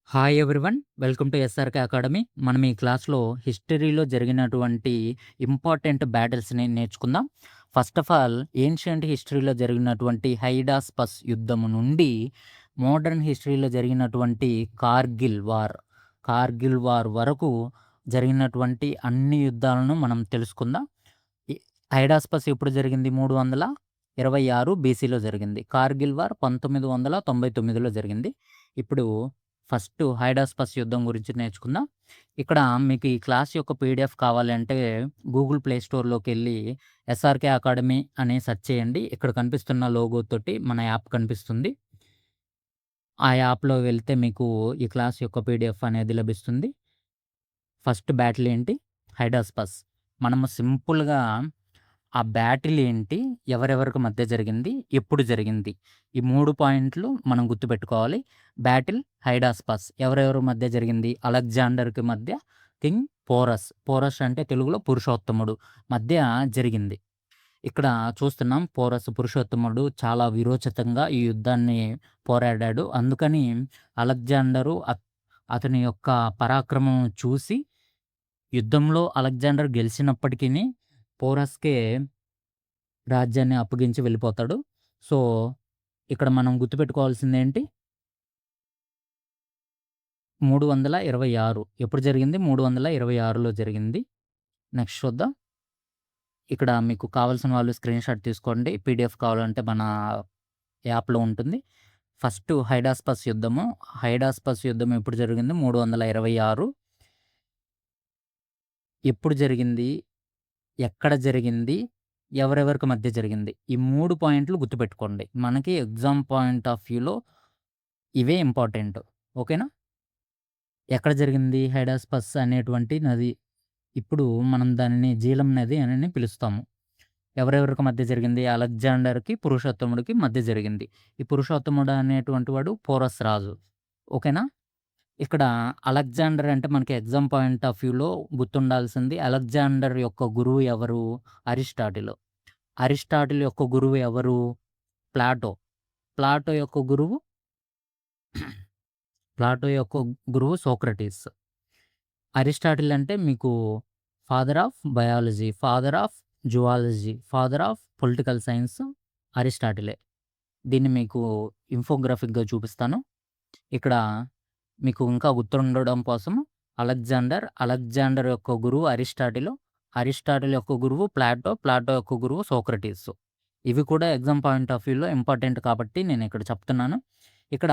Hi everyone. Welcome to SRK academy. మనం ఈ క్లాస్‌లో హిస్టరీలో జరిగినటువంటి ఇంపార్టెంట్ బ్యాటిల్స్‌ని నేర్చుకుందాం. ఫస్ట్ ఆఫ్ ఆల్ ఏన్షియంట్ హిస్టరీలో జరిగినటువంటి హైడాస్పస్ యుద్ధం నుండి మోడర్న్ హిస్టరీలో జరిగినటువంటి కార్గిల్ వార్ వరకు జరిగినటువంటి అన్ని యుద్ధాలను మనం తెలుసుకుందాం. ఈ హైడాస్పస్ ఎప్పుడు జరిగింది? 326 బీసీలో జరిగింది. కార్గిల్ వార్ 1999లో జరిగింది. ఇప్పుడు ఫస్ట్ హైడాస్పస్ యుద్ధం గురించి నేర్చుకుందాం. ఇక్కడ మీకు ఈ క్లాస్ యొక్క పీడిఎఫ్ కావాలంటే గూగుల్ ప్లే స్టోర్‌లోకెళ్ళి ఎస్ఆర్‌కే అకాడమీ అని సెర్చ్ చేయండి. ఇక్కడ కనిపిస్తున్న లోగో తోటి మన యాప్ కనిపిస్తుంది. ఆ యాప్‌లో వెళ్తే మీకు ఈ క్లాస్ యొక్క పీడిఎఫ్ అనేది లభిస్తుంది. ఫస్ట్ బ్యాటిల్ ఏంటి? హైడాస్పస్. మనము సింపుల్‌గా ఆ బ్యాటిల్ ఏంటి? ఎవరెవరికి మధ్య జరిగింది? ఎప్పుడు జరిగింది? ఈ 3 పాయింట్లు మనం గుర్తుపెట్టుకోవాలి. బ్యాటిల్ హైడాస్పస్ ఎవరెవరి మధ్య జరిగింది? అలెగ్జాండర్‌కి మధ్య కింగ్ పోరస్. పోరస్ అంటే తెలుగులో పురుషోత్తముడు మధ్య జరిగింది. ఇక్కడ చూస్తున్నాం పోరస్ పురుషోత్తముడు చాలా వీరోచితంగా ఈ యుద్ధాన్ని పోరాడాడు. అందుకని అలెగ్జాండరు అతని యొక్క పరాక్రమం చూసి యుద్ధంలో అలెగ్జాండర్ గెలిచినప్పటికిని పోరస్‌కే రాజ్యాన్ని అప్పగించి వెళ్ళిపోతాడు. సో, ఇక్కడ మనం గుర్తుపెట్టుకోవాల్సిందేంటి? 326 ఎప్పుడు జరిగింది? 326లో జరిగింది. నెక్స్ట్ చూద్దాం. ఇక్కడ మీకు కావాల్సిన వాళ్ళు స్క్రీన్‌షాట్ తీసుకోండి. పీడీఎఫ్ కావాలంటే మన యాప్‌లో ఉంటుంది. ఫస్ట్ హైడాస్పస్ యుద్ధము. హైడాస్పస్ యుద్ధం ఎప్పుడు జరిగింది? 326 ఎప్పుడు జరిగింది? ఎక్కడ జరిగింది? ఎవరెవరికి మధ్య జరిగింది? ఈ 3 పాయింట్లు గుర్తుపెట్టుకోండి. మనకి ఎగ్జామ్ పాయింట్ ఆఫ్ వ్యూలో ఇవే ఇంపార్టెంట్. ఓకేనా? ఎక్కడ జరిగింది హైడాస్పస్ అనేటువంటి నది? ఇప్పుడు మనం దానిని జీలం నది అని పిలుస్తాము. ఎవరెవరికి మధ్య జరిగింది? అలెగ్జాండర్‌కి, పురుషోత్తముడికి మధ్య జరిగింది. ఈ పురుషోత్తముడు అనేటువంటి వాడు పోరస్ రాజు. ఓకేనా? ఇక్కడ అలెగ్జాండర్ అంటే మనకి ఎగ్జామ్ పాయింట్ ఆఫ్ వ్యూలో గుర్తుండాల్సింది అలెగ్జాండర్ యొక్క గురువు ఎవరు? అరిస్టాటిల్. అరిస్టాటిల్ యొక్క గురువు ఎవరు? ప్లాటో. ప్లాటో యొక్క గురువు ప్లాటో యొక్క గురువు సోక్రటీస్. అరిస్టాటిల్ అంటే మీకు father of biology, father of zoology, father of political science అరిస్టాటిలే. దీన్ని మీకు ఇన్ఫోగ్రాఫిక్‌గా చూపిస్తాను. ఇక్కడ మీకు ఇంకా గుర్తుండడం కోసం అలెగ్జాండర్ యొక్క గురువు అరిస్టాటిల్, అరిస్టాటిల్ యొక్క గురువు ప్లాటో, ప్లాటో యొక్క గురువు సోక్రటీస్. ఇవి కూడా ఎగ్జామ్ పాయింట్ ఆఫ్ వ్యూలో ఇంపార్టెంట్ కాబట్టి నేను ఇక్కడ చెప్తున్నాను. ఇక్కడ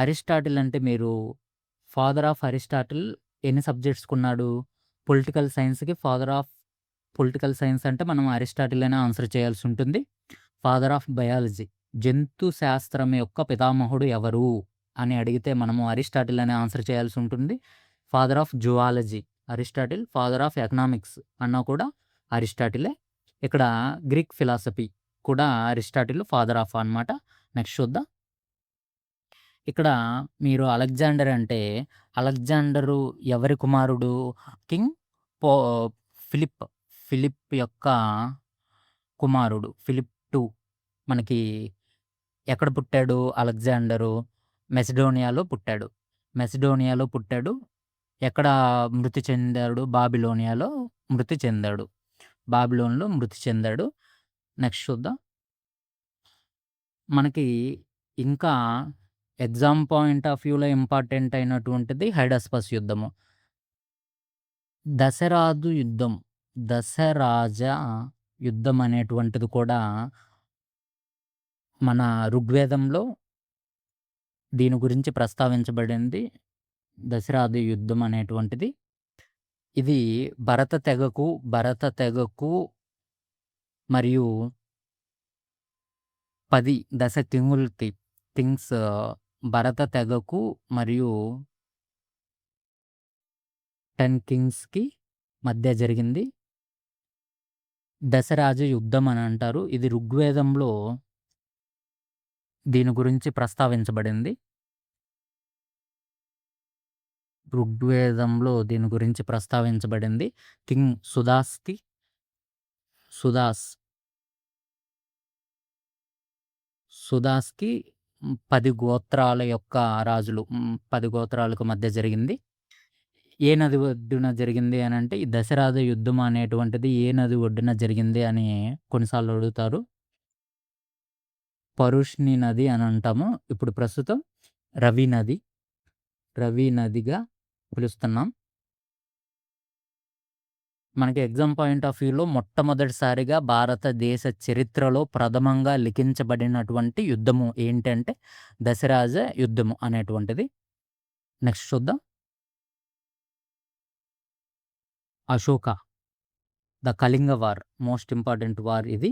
అరిస్టాటిల్ అంటే మీరు ఫాదర్ ఆఫ్ అరిస్టాటిల్ ఎన్ని సబ్జెక్ట్స్‌కున్నాడు? పొలిటికల్ సైన్స్‌కి ఫాదర్ ఆఫ్ పొలిటికల్ సైన్స్ అంటే మనం అరిస్టాటిల్ అనే ఆన్సర్ చేయాల్సి ఉంటుంది. ఫాదర్ ఆఫ్ బయాలజీ జంతు శాస్త్రం యొక్క పితామహుడు ఎవరు? అని అడిగితే మనము అరిస్టాటిల్ అనే ఆన్సర్ చేయాల్సి ఉంటుంది. Father of zoology Aristotle, father of economics అన్నా కూడా అరిస్టాటిలే. ఇక్కడ గ్రీక్ ఫిలాసఫీ కూడా అరిస్టాటిల్ ఫాదర్ ఆఫ్ అనమాట. నెక్స్ట్ చూద్దాం. ఇక్కడ మీరు అలెగ్జాండర్ అంటే అలెగ్జాండరు ఎవరి కుమారుడు? కింగ్ పో ఫిలిప్. ఫిలిప్ యొక్క కుమారుడు. ఫిలిప్ II మనకి ఎక్కడ పుట్టాడు అలెగ్జాండరు? మెసిడోనియాలో పుట్టాడు. మెసిడోనియాలో పుట్టాడు. ఎక్కడ మృతి చెందాడు? బాబిలోనియాలో మృతి చెందాడు. బాబిలోన్‌లో మృతి చెందాడు. నెక్స్ట్ చూద్దాం. మనకి ఇంకా ఎగ్జామ్ పాయింట్ ఆఫ్ వ్యూలో ఇంపార్టెంట్ అయినటువంటిది హైడాస్పస్ యుద్ధము. దశరాజు యుద్ధం. దశరాజ యుద్ధం అనేటువంటిది కూడా మన ఋగ్వేదంలో దీని గురించి ప్రస్తావించబడింది. దశరాజు యుద్ధం అనేటువంటిది. ఇది భరత తెగకు మరియు 10 దశ కింగులకి కింగ్స్ భరత తెగకు మరియు 10 కింగ్స్‌కి మధ్య జరిగింది. దశరాజ యుద్ధం అని అంటారు. ఇది ఋగ్వేదంలో దీని గురించి ప్రస్తావించబడింది. ఋగ్వేదంలో దీని గురించి ప్రస్తావించబడింది. కింగ్ సుదాస్ సుదాస్‌కి 10 గోత్రాల యొక్క రాజులు 10 గోత్రాలకు మధ్య జరిగింది. ఏ నది ఒడ్డున జరిగింది అనంటే, ఈ దశరాథ యుద్ధం అనేటువంటిది ఏ నది ఒడ్డున జరిగింది అని కొన్నిసార్లు అడుగుతారు. పరుష్ని నది అని అంటాము. ఇప్పుడు ప్రస్తుతం రవి నది, రవి నదిగా పిలుస్తున్నాం. మనకి ఎగ్జామ్ పాయింట్ ఆఫ్ వ్యూలో మొట్టమొదటిసారిగా భారతదేశ చరిత్రలో ప్రథమంగా లిఖించబడినటువంటి యుద్ధము ఏంటంటే, దశరాజ యుద్ధము అనేటువంటిది. నెక్స్ట్ చూద్దాం. Ashoka, the Kalinga war, most important war ఇది.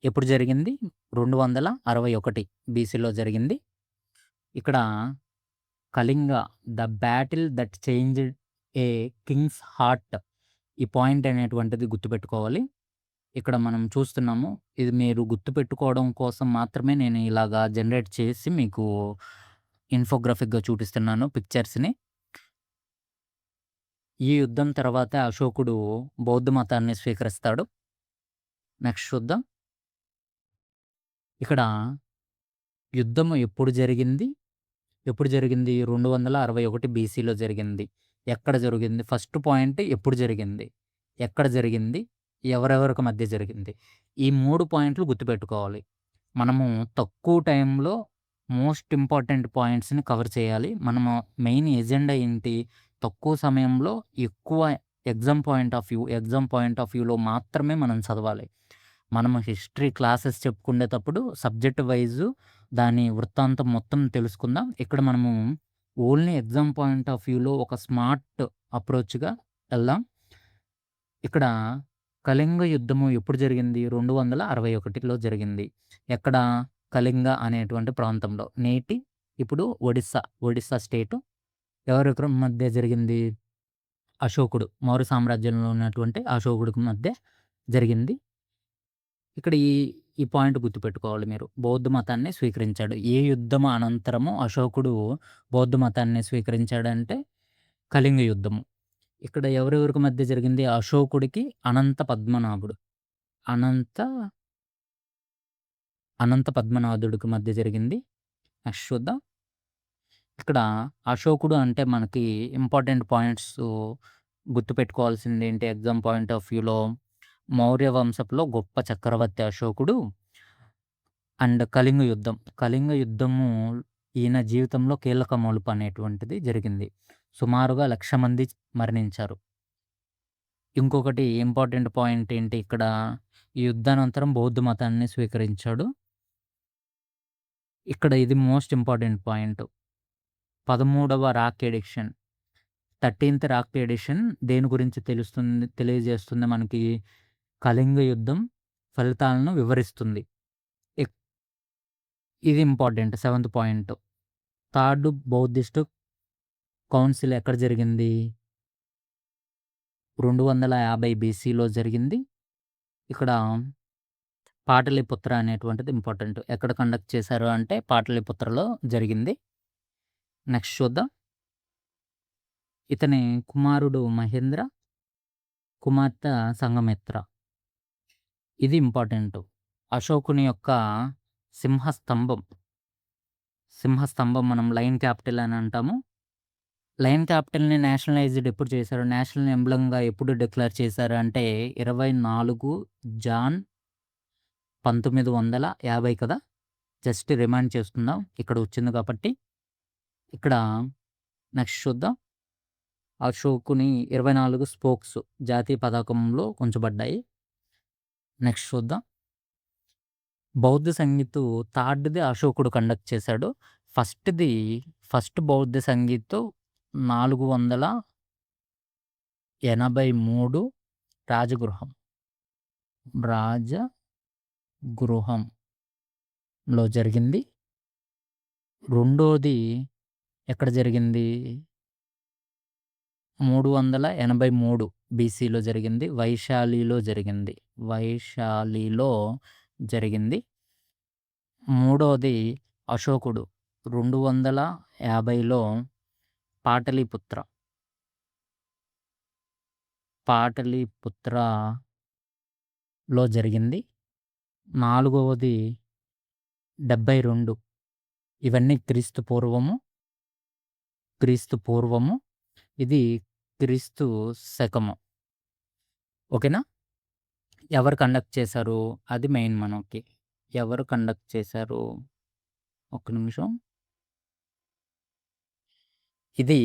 ఎప్పుడు జరిగింది? 261 బీసీలో జరిగింది. ఇక్కడ Kalinga, the battle that changed A king's heart, ఈ పాయింట్ అనేటువంటిది గుర్తుపెట్టుకోవాలి. ఇక్కడ మనం చూస్తున్నాము. ఇది మీరు గుర్తుపెట్టుకోవడం కోసం మాత్రమే నేను ఇలాగా జనరేట్ చేసి మీకు ఇన్ఫోగ్రాఫిక్‌గా చూపిస్తున్నాను పిక్చర్స్‌ని. ఈ యుద్ధం తర్వాత అశోకుడు బౌద్ధ మతాన్ని స్వీకరిస్తాడు. నెక్స్ట్ చూద్దాం. ఇక్కడ యుద్ధము ఎప్పుడు జరిగింది? ఎప్పుడు జరిగింది? 261 బీసీలో జరిగింది. ఎక్కడ జరిగింది? ఫస్ట్ పాయింట్ ఎప్పుడు జరిగింది? ఎక్కడ జరిగింది? ఎవరెవరికి మధ్య జరిగింది? ఈ 3 పాయింట్లు గుర్తుపెట్టుకోవాలి. మనము తక్కువ టైంలో మోస్ట్ ఇంపార్టెంట్ పాయింట్స్‌ని కవర్ చేయాలి. మనము మెయిన్ ఎజెండా ఏంటి? తక్కువ సమయంలో ఎక్కువ ఎగ్జామ్ పాయింట్ ఆఫ్ వ్యూలో మాత్రమే మనం చదవాలి. మనము హిస్టరీ క్లాసెస్ చెప్పుకునేటప్పుడు సబ్జెక్ట్ వైజు దాని వృత్తాంతం మొత్తం తెలుసుకుందాం. ఇక్కడ మనము ఓన్లీ ఎగ్జామ్ పాయింట్ ఆఫ్ వ్యూలో ఒక స్మార్ట్ అప్రోచ్‌గా ఎళ్దాం. ఇక్కడ కళింగ యుద్ధము ఎప్పుడు జరిగింది? 261లో జరిగింది. ఎక్కడ? కళింగ అనేటువంటి ప్రాంతంలో. ఇప్పుడు ఒడిస్సా స్టేటు. ఎవరెవరి మధ్య జరిగింది? అశోకుడు, మౌర్య సామ్రాజ్యంలో ఉన్నటువంటి అశోకుడికి మధ్య జరిగింది. ఇక్కడ ఈ పాయింట్ గుర్తుపెట్టుకోవాలి మీరు. బౌద్ధ మతాన్ని స్వీకరించాడు. ఏ యుద్ధం అనంతరము అశోకుడు బౌద్ధ మతాన్ని స్వీకరించాడంటే కళింగ యుద్ధము. ఇక్కడ ఎవరెవరికి మధ్య జరిగింది? అశోకుడికి అనంత పద్మనాభుడు. అనంత అనంత పద్మనాభుడికి మధ్య జరిగింది. నెక్స్ట్ చూద్దాం. ఇక్కడ అశోకుడు అంటే మనకి ఇంపార్టెంట్ పాయింట్స్ గుర్తుపెట్టుకోవాల్సిందేంటి ఎగ్జామ్ పాయింట్ ఆఫ్ వ్యూలో? మౌర్య వంశంలో గొప్ప చక్రవర్తి అశోకుడు. అండ్ కళింగ యుద్ధం. కళింగ యుద్ధము ఈయన జీవితంలో కీలక మలుపు అనేటువంటిది జరిగింది. సుమారుగా 1,00,000 మంది మరణించారు. ఇంకొకటి ఇంపార్టెంట్ పాయింట్ ఏంటి ఇక్కడ? ఈ యుద్ధానంతరం బౌద్ధ మతాన్ని స్వీకరించాడు. ఇక్కడ ఇది మోస్ట్ ఇంపార్టెంట్ పాయింట్. 13వ రాక్ ఎడిషన్, 13థ్ రాక్ ఎడిషన్ దేని గురించి తెలియజేస్తుంది మనకి? కళింగ యుద్ధం ఫలితాలను వివరిస్తుంది. ఇది important 7th point. Third Buddhist council ఎక్కడ జరిగింది? 250 బీసీలో జరిగింది. ఇక్కడ పాటలీపుత్ర అనేటువంటిది ఇంపార్టెంట్. ఎక్కడ కండక్ట్ చేశారు అంటే పాటలీపుత్రలో జరిగింది. నెక్స్ట్ చూద్దాం. ఇతని కుమారుడు మహేంద్ర, కుమార్తె సంఘమిత్ర. ఇది ఇంపార్టెంట్. అశోకుని యొక్క సింహస్తంభం మనం లయన్ క్యాపిటల్ అని అంటాము. లయన్ క్యాపిటల్‌ని నేషనలైజ్డ్ ఎప్పుడు చేశారు? నేషనల్ ఎంబ్లమ్‌గా ఎప్పుడు డిక్లేర్ చేశారు అంటే 24 జాన్ 1950 కదా! జస్ట్ రిమైండ్ చేసుకుందాం. ఇక్కడ వచ్చింది కాబట్టి. ఇక్కడ నెక్స్ట్ చూద్దాం. అశోకుని 24 స్పోక్స్ జాతీయ పతాకంలో ఉంచబడ్డాయి. నెక్స్ట్ చూద్దాం. బౌద్ధ సంగీతు థర్డ్‌ది అశోకుడు కండక్ట్ చేశాడు. ఫస్ట్ బౌద్ధ సంగీతు 483 రాజగృహంలో జరిగింది. రెండోది ఎక్కడ జరిగింది? 383 బీసీలో జరిగింది. వైశాలిలో జరిగింది. మూడోది అశోకుడు 250లో పాటలీపుత్రలో జరిగింది. నాలుగవది 72 ఇవన్నీ క్రీస్తు పూర్వము, క్రీస్తు పూర్వము. ఇది క్రీస్తు శకము. ఓకేనా? ఎవరు కండక్ట్ చేశారు? అది మెయిన్ మనకి. ఎవరు కండక్ట్ చేశారు? ఒక్క నిమిషం. ఇది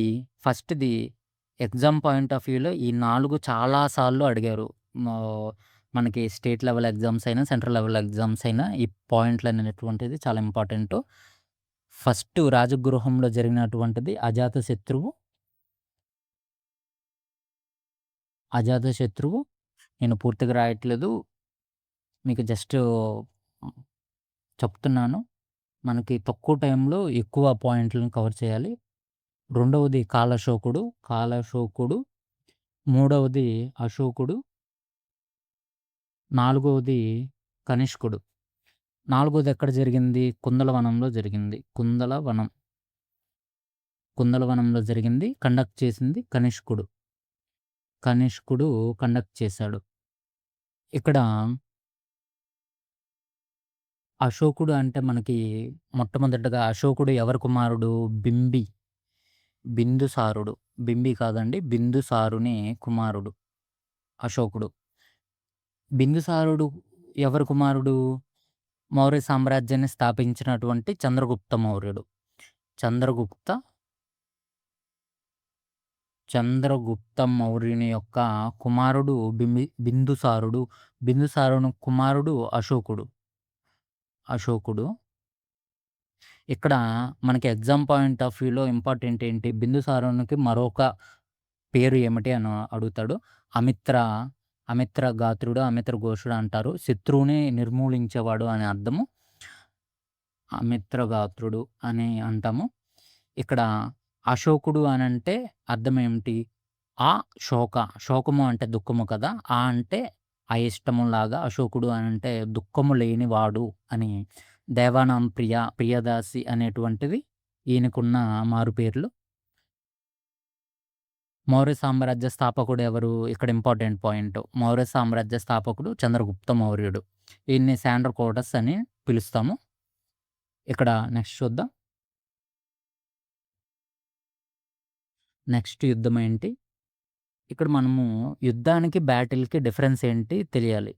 ఫస్ట్‌ది ఎగ్జామ్ పాయింట్ ఆఫ్ వ్యూలో ఈ 4 చాలా సార్లు అడిగారు. మో మనకి స్టేట్ లెవెల్ ఎగ్జామ్స్ అయినా, సెంట్రల్ లెవెల్ ఎగ్జామ్స్ అయినా ఈ పాయింట్‌లనేటువంటిది చాలా ఇంపార్టెంటు. ఫస్ట్ రాజగృహంలో జరిగినటువంటిది అజాతశత్రువు. నేను పూర్తిగా రాయట్లేదు. మీకు జస్ట్ చెప్తున్నాను. మనకి తక్కువ టైంలో ఎక్కువ పాయింట్‌లను కవర్ చేయాలి. రెండవది కాలశోకుడు. మూడవది అశోకుడు. నాలుగవది కనిష్కుడు. నాలుగోది ఎక్కడ జరిగింది? కుందలవనంలో జరిగింది. కుందలవనంలో జరిగింది. కండక్ట్ చేసింది కనిష్కుడు. కనిష్కుడు కండక్ట్ చేశాడు. ఇక్కడ అశోకుడు అంటే మనకి మొట్టమొదటగా అశోకుడు ఎవరి కుమారుడు? బిందుసారుడు. బింబి కాదండి. బిందుసారుని కుమారుడు అశోకుడు. బిందుసారుడు ఎవరి కుమారుడు? మౌర్య సామ్రాజ్యాన్ని స్థాపించినటువంటి చంద్రగుప్త మౌర్యుడు. చంద్రగుప్త మౌర్యుని యొక్క కుమారుడు బిందుసారుడు. బిందుసారుని కుమారుడు అశోకుడు. ఇక్కడ మనకి ఎగ్జామ్ పాయింట్ ఆఫ్ వ్యూలో ఇంపార్టెంట్ ఏంటి? బిందుసారునికి మరొక పేరు ఏమిటి అని అడుగుతాడు. అమిత్ర గాత్రుడు, అమిత్ర ఘోషుడు అంటారు. శత్రువుని నిర్మూలించేవాడు అని అర్థము. అమిత్రగాత్రుడు అని అంటాము. ఇక్కడ అశోకుడు అనంటే అర్థం ఏమిటి? శోకము అంటే దుఃఖము కదా! అంటే అయిష్టములాగా అశోకుడు అనంటే దుఃఖము లేనివాడు అని. దేవానాం ప్రియదాసి అనేటువంటివి ఈయనకున్న మారుపేర్లు. మౌర్య సామ్రాజ్య స్థాపకుడు ఎవరు? ఇక్కడ ఇంపార్టెంట్ పాయింట్. మౌర్య సామ్రాజ్య స్థాపకుడు చంద్రగుప్త మౌర్యుడు. ఈయన్ని శాండ్రకోటస్ అని పిలుస్తాము. ఇక్కడ నెక్స్ట్ చూద్దాం. నెక్స్ట్ యుద్ధం ఏంటి? ఇక్కడ మనము యుద్ధానికి, బ్యాటిల్‌కి డిఫరెన్స్ ఏంటి తెలియాలి.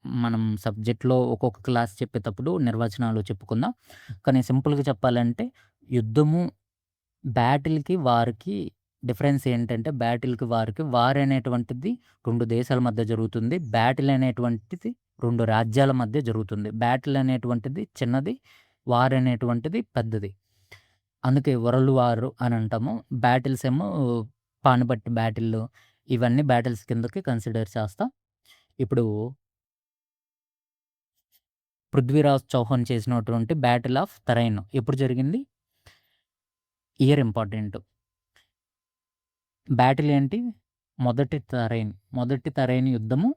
మనం సబ్జెక్ట్‌లో ఒక్కొక్క క్లాస్ చెప్పేటప్పుడు నిర్వచనాలు చెప్పుకుందాం. కానీ సింపుల్‌గా చెప్పాలంటే యుద్ధము, బ్యాటిల్‌కి, వార్‌కి డిఫరెన్స్ ఏంటంటే వార్ అనేటువంటిది 2 దేశాల మధ్య జరుగుతుంది. బ్యాటిల్ అనేటువంటిది 2 రాజ్యాల మధ్య జరుగుతుంది. బ్యాటిల్ అనేటువంటిది చిన్నది. వార్ అనేటువంటిది పెద్దది. అందుకే వరల్డ్ వార్ అని అంటాము. బ్యాటిల్స్ ఏమో పానిపట్ బ్యాటిల్లు ఇవన్నీ బ్యాటిల్స్ కిందకి కన్సిడర్ చేస్తాం. ఇప్పుడు పృథ్వీరాజ్ చౌహాన్ చేసినటువంటి బ్యాటిల్ ఆఫ్ తరైన్ ఎప్పుడు జరిగింది? Year important. బ్యాటిల్ ఏంటి? మొదటి తరైన్ యుద్ధము.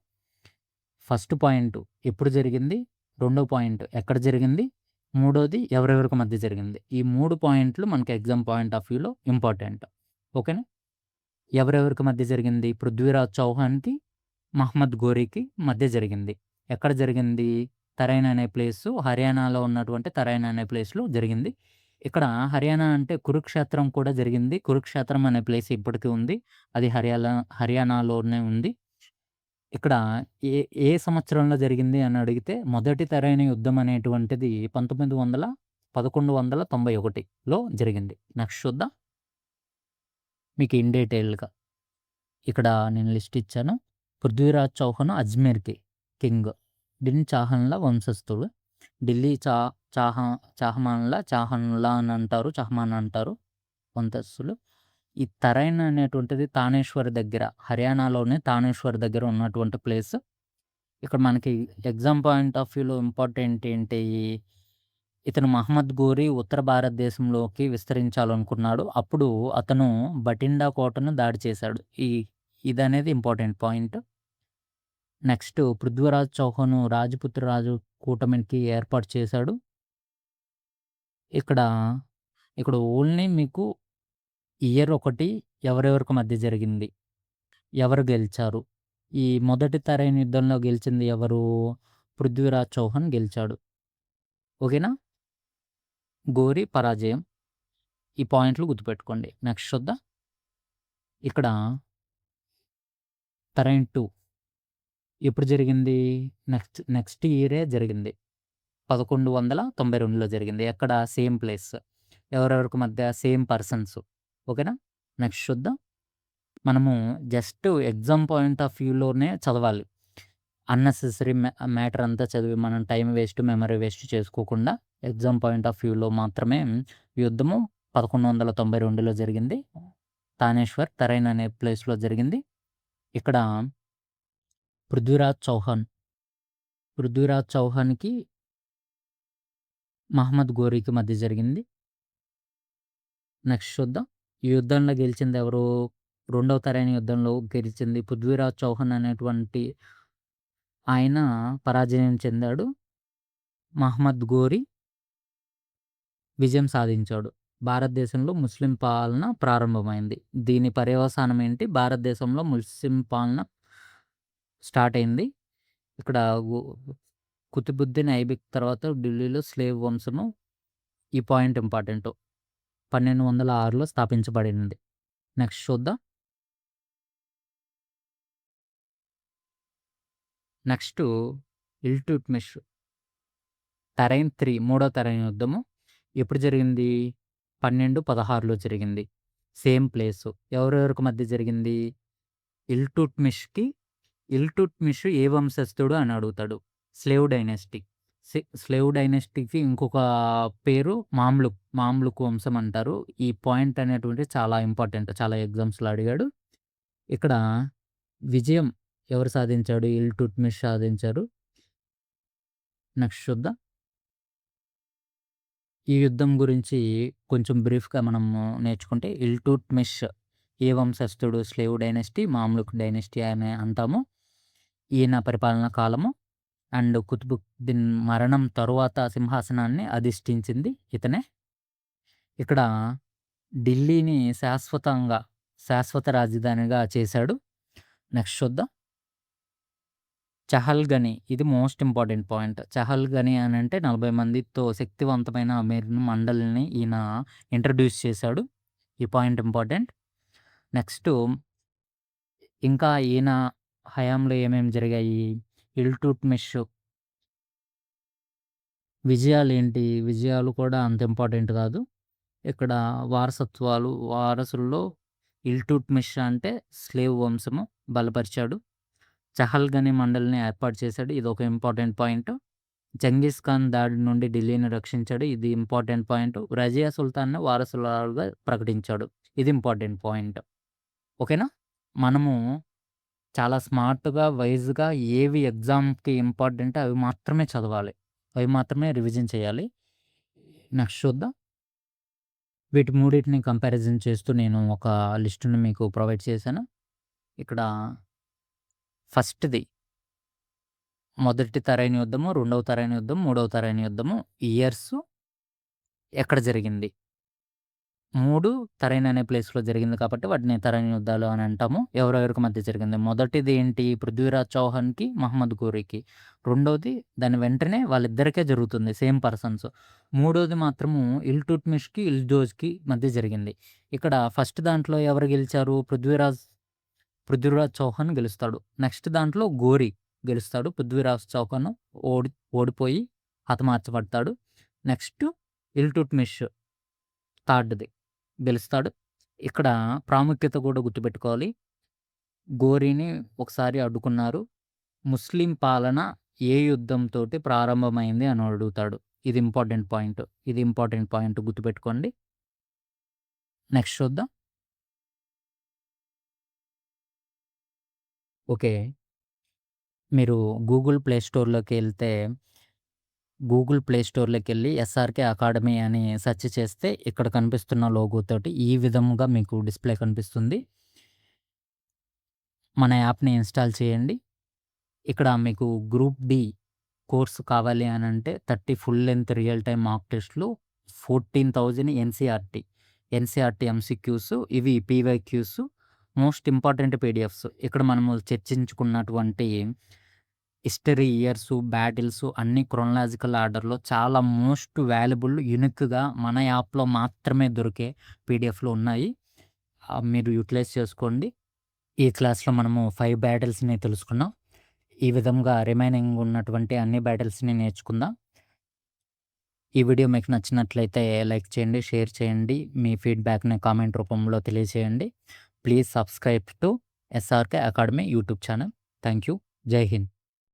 ఫస్ట్ పాయింట్ ఎప్పుడు జరిగింది? రెండో పాయింట్ ఎక్కడ జరిగింది? మూడోది ఎవరెవరికి మధ్య జరిగింది? ఈ 3 పాయింట్లు మనకి ఎగ్జామ్ పాయింట్ ఆఫ్ వ్యూలో ఇంపార్టెంట్. ఓకేనా? ఎవరెవరికి మధ్య జరిగింది? పృథ్వీరాజ్ చౌహాన్‌కి, మహమ్మద్ ఘోరీకి మధ్య జరిగింది. ఎక్కడ జరిగింది? తరైన్ అనే ప్లేసు, హర్యానాలో ఉన్నటువంటి తరైన్ అనే ప్లేస్‌లో జరిగింది. ఇక్కడ హర్యానా అంటే కురుక్షేత్రం కూడా జరిగింది. కురుక్షేత్రం అనే ప్లేస్ ఇప్పటికి ఉంది. అది హర్యానాలోనే ఉంది. ఇక్కడ ఏ ఏ సంవత్సరంలో జరిగింది అని అడిగితే మొదటి తరైన యుద్ధం అనేటువంటిది 1191లో జరిగింది. నెక్స్ట్ చూద్దాం. మీకు ఇన్ డీటెయిల్‌గా. ఇక్కడ నేను లిస్ట్ ఇచ్చాను. పృథ్వీరాజ్ చౌహాన్ అజ్మీర్‌కి కింగ్. చాహన్‌ల వంశస్థుడు. ఢిల్లీ చాహమాన్‌ల అని అంటారు. చహమాన్ అంటారు వంశస్థులు. ఈ తరైన్ అనేటువంటిది తానేశ్వర్ దగ్గర, హర్యానాలోని తానేశ్వర్ దగ్గర ఉన్నటువంటి ప్లేస్. ఇక్కడ మనకి ఎగ్జామ్ పాయింట్ ఆఫ్ వ్యూలో ఇంపార్టెంట్ ఏంటి? ఇతను మహమ్మద్ ఘోరీ ఉత్తర భారతదేశంలోకి విస్తరించాలనుకున్నాడు. అప్పుడు అతను బటిండా కోటను దాడి చేశాడు. ఇదనేది important point. Next Prithviraj Chauhan రాజపుత్ర రాజు కూటమికి ఏర్పాటు చేశాడు. ఇక్కడ ఓన్లీ మీకు ఇయర్ ఒకటి ఎవరెవరికి మధ్య జరిగింది? ఎవరు గెలిచారు? ఈ మొదటి తరైన యుద్ధంలో గెలిచింది ఎవరు? పృథ్వీరాజ్ చౌహాన్ గెలిచాడు. ఓకేనా? గోరి పరాజయం. ఈ పాయింట్లు గుర్తుపెట్టుకోండి. నెక్స్ట్ చూద్దాం. ఇక్కడ తరైన్ 2 ఎప్పుడు జరిగింది? నెక్స్ట్ ఇయరే జరిగింది. 1192లో జరిగింది. ఎక్కడ? Same place. ఎవరెవరికి మధ్య? Same persons. ఓకేనా? నెక్స్ట్ చూద్దాం. మనము జస్ట్ ఎగ్జామ్ పాయింట్ ఆఫ్ వ్యూలోనే చదవాలి. అన్నెసెసరీ మ్యాటర్ అంతా చదివి మనం టైం వేస్ట్, మెమరీ వేస్ట్ చేసుకోకుండా ఎగ్జామ్ పాయింట్ ఆఫ్ వ్యూలో మాత్రమే యుద్ధము 1192లో జరిగింది. తానేశ్వర్, తరైన్ అనే ప్లేస్‌లో జరిగింది. ఇక్కడ పృథ్వీరాజ్ చౌహాన్‌కి, మహమ్మద్ గోరికి మధ్య జరిగింది. నెక్స్ట్ చూద్దాం. ఈ యుద్ధంలో గెలిచింది ఎవరు? రెండవ తరైన్ యుద్ధంలో గెలిచింది పృథ్వీరాజ్ చౌహాన్ అనేటువంటి ఆయన పరాజయం చెందాడు. మహమ్మద్ గోరి విజయం సాధించాడు. భారతదేశంలో ముస్లిం పాలన ప్రారంభమైంది. దీని పర్యవసానం ఏంటి? భారతదేశంలో ముస్లిం పాలన స్టార్ట్ అయింది. ఇక్కడ కుతుబుద్దీన్ ఐబక్ తర్వాత ఢిల్లీలో స్లేవ్ వంశము, ఈ పాయింట్ ఇంపార్టెంట్, 1206లో స్థాపించబడింది. నెక్స్ట్ చూద్దాం. నెక్స్ట్ ఇల్టుట్మిష్, తరైన్ 3, మూడో తరైన్ యుద్ధము ఎప్పుడు జరిగింది? 1216లో జరిగింది. Same place. ఎవరెవరికి మధ్య జరిగింది? ఇల్టుట్మిష్ ఏ వంశస్థుడు అని అడుగుతాడు. స్లేవ్ డైనెస్టీకి ఇంకొక పేరు మామ్లుక్ వంశం అంటారు. ఈ పాయింట్ అనేటువంటిది చాలా ఇంపార్టెంట్. చాలా ఎగ్జామ్స్‌లో అడిగాడు. ఇక్కడ విజయం ఎవరు సాధించాడు? ఇల్టుట్మిష్ సాధించారు. నెక్స్ట్ చూద్దాం. ఈ యుద్ధం గురించి కొంచెం బ్రీఫ్‌గా మనము నేర్చుకుంటే, ఇల్టుట్మిష్ ఏ వంశస్థుడు? స్లేవ్ డైనెస్టీ, మామ్లుక్ డైనెస్టీ అని అంటాము. ఈయన పరిపాలనా కాలము. అండ్ కుతుబుద్దీన్ మరణం తరువాత సింహాసనాన్ని అధిష్ఠించింది ఇతనే. ఇక్కడ ఢిల్లీని శాశ్వత రాజధానిగా చేశాడు. నెక్స్ట్ చూద్దాం. చహల్‌గనీ, ఇది మోస్ట్ ఇంపార్టెంట్ పాయింట్. చహల్‌గనీ అనంటే 40 మందితో శక్తివంతమైన అమీర్ మండలిని ఈయన ఇంట్రడ్యూస్ చేశాడు. ఈ పాయింట్ ఇంపార్టెంట్. నెక్స్టు ఇంకా ఈయన హయాంలో ఏమేమి జరిగాయి? ఇల్టుట్మిష్ విజయాలేంటి? విజయాలు కూడా అంత ఇంపార్టెంట్ కాదు. ఇక్కడ వారసుల్లో ఇల్టుట్మిష్ అంటే స్లేవ్ వంశము బలపరిచాడు. చహల్‌గనీ మండలిని ఏర్పాటు చేశాడు. ఇదొక ఇంపార్టెంట్ పాయింట్. జంగీస్ ఖాన్ దాడి నుండి ఢిల్లీని రక్షించాడు. ఇది ఇంపార్టెంట్ పాయింట్. రజియా సుల్తాన్‌ని వారసురాలుగా ప్రకటించాడు. ఇది ఇంపార్టెంట్ పాయింట్. ఓకేనా? మనము చాలా స్మార్ట్‌గా, వైజ్‌గా ఏవి ఎగ్జామ్‌కి ఇంపార్టెంట్ అవి మాత్రమే చదవాలి. అవి మాత్రమే రివిజన్ చేయాలి. నెక్స్ట్ చూద్దాం. వీటి మూడిటిని కంపారిజన్ చేస్తూ నేను ఒక లిస్ట్‌ని మీకు ప్రొవైడ్ చేశాను. ఇక్కడ ఫస్ట్‌ది మొదటి తరైన్ యుద్ధము, రెండవ తరైన్ యుద్ధం, మూడవ తరైన్ యుద్ధము. ఇయర్స్ ఎక్కడ జరిగింది? 3 తరైన్ అనే ప్లేస్‌లో జరిగింది కాబట్టి వాటిని తరైన్ యుద్ధాలు అని అంటాము. ఎవరెవరికి మధ్య జరిగింది? మొదటిది ఏంటి? పృథ్వీరాజ్ చౌహాన్‌కి, మహమ్మద్ గోరికి. రెండోది దాని వెంటనే వాళ్ళిద్దరికే జరుగుతుంది. Same persons. మూడోది మాత్రము ఇల్టుట్మిష్‌కి, ఇల్దోజ్‌కి మధ్య జరిగింది. ఇక్కడ ఫస్ట్ దాంట్లో ఎవరు గెలిచారు? పృథ్వీరాజ్ చౌహాన్ గెలుస్తాడు. నెక్స్ట్ దాంట్లో గోరి గెలుస్తాడు. పృథ్వీరాజ్ చౌహాన్ ఓడిపోయి హతమార్చబడతాడు. నెక్స్ట్ ఇల్టుట్మిష్ థర్డ్‌ది గెలుస్తాడు. ఇక్కడ ప్రాముఖ్యత కూడా గుర్తుపెట్టుకోవాలి. గోరీని ఒకసారి అడ్డుకున్నారు. ముస్లిం పాలన ఏ యుద్ధంతోటి ప్రారంభమైంది అని అడుగుతాడు. ఇది ఇంపార్టెంట్ పాయింట్ గుర్తుపెట్టుకోండి. నెక్స్ట్ చూద్దాం. ఓకే. మీరు గూగుల్ ప్లే స్టోర్‌లోకెళ్ళి ఎస్ఆర్‌కే అకాడమీ అని సెర్చ్ చేస్తే ఇక్కడ కనిపిస్తున్న లోగో తోటి ఈ విధముగా మీకు డిస్‌ప్లే కనిపిస్తుంది. మన యాప్‌ని ఇన్‌స్టాల్ చేయండి. ఇక్కడ మీకు గ్రూప్ డి కోర్స్ కావాలి అనంటే 30 ఫుల్ లెంగ్త్ రియల్ టైమ్ మాక్ టెస్ట్‌లు, 14,000 ఎన్‌సీఈఆర్‌టీ ఎంసీక్యూస్, ఇవి పీవైక్యూస్, మోస్ట్ ఇంపార్టెంట్ పీడిఎఫ్స్. ఇక్కడ మనము చర్చించుకున్నటువంటి హిస్టరీ, ఇయర్సు, బ్యాటిల్సు అన్నీ క్రోనలాజికల్ ఆర్డర్‌లో చాలా మోస్ట్ వాల్యుబుల్, యూనిక్‌గా మన యాప్‌లో మాత్రమే దొరికే పీడిఎఫ్‌లు ఉన్నాయి. మీరు యుటిలైజ్ చేసుకోండి. ఈ క్లాస్‌లో మనము 5 బ్యాటిల్స్‌ని తెలుసుకున్నాం. ఈ విధంగా రిమైనింగ్ ఉన్నటువంటి అన్ని బ్యాటిల్స్‌ని నేర్చుకుందాం. ఈ వీడియో మీకు నచ్చినట్లయితే లైక్ చేయండి, షేర్ చేయండి. మీ ఫీడ్‌బ్యాక్‌ని కామెంట్ రూపంలో తెలియజేయండి. Please subscribe to SRK academy YouTube channel. Thank you. జై హింద్.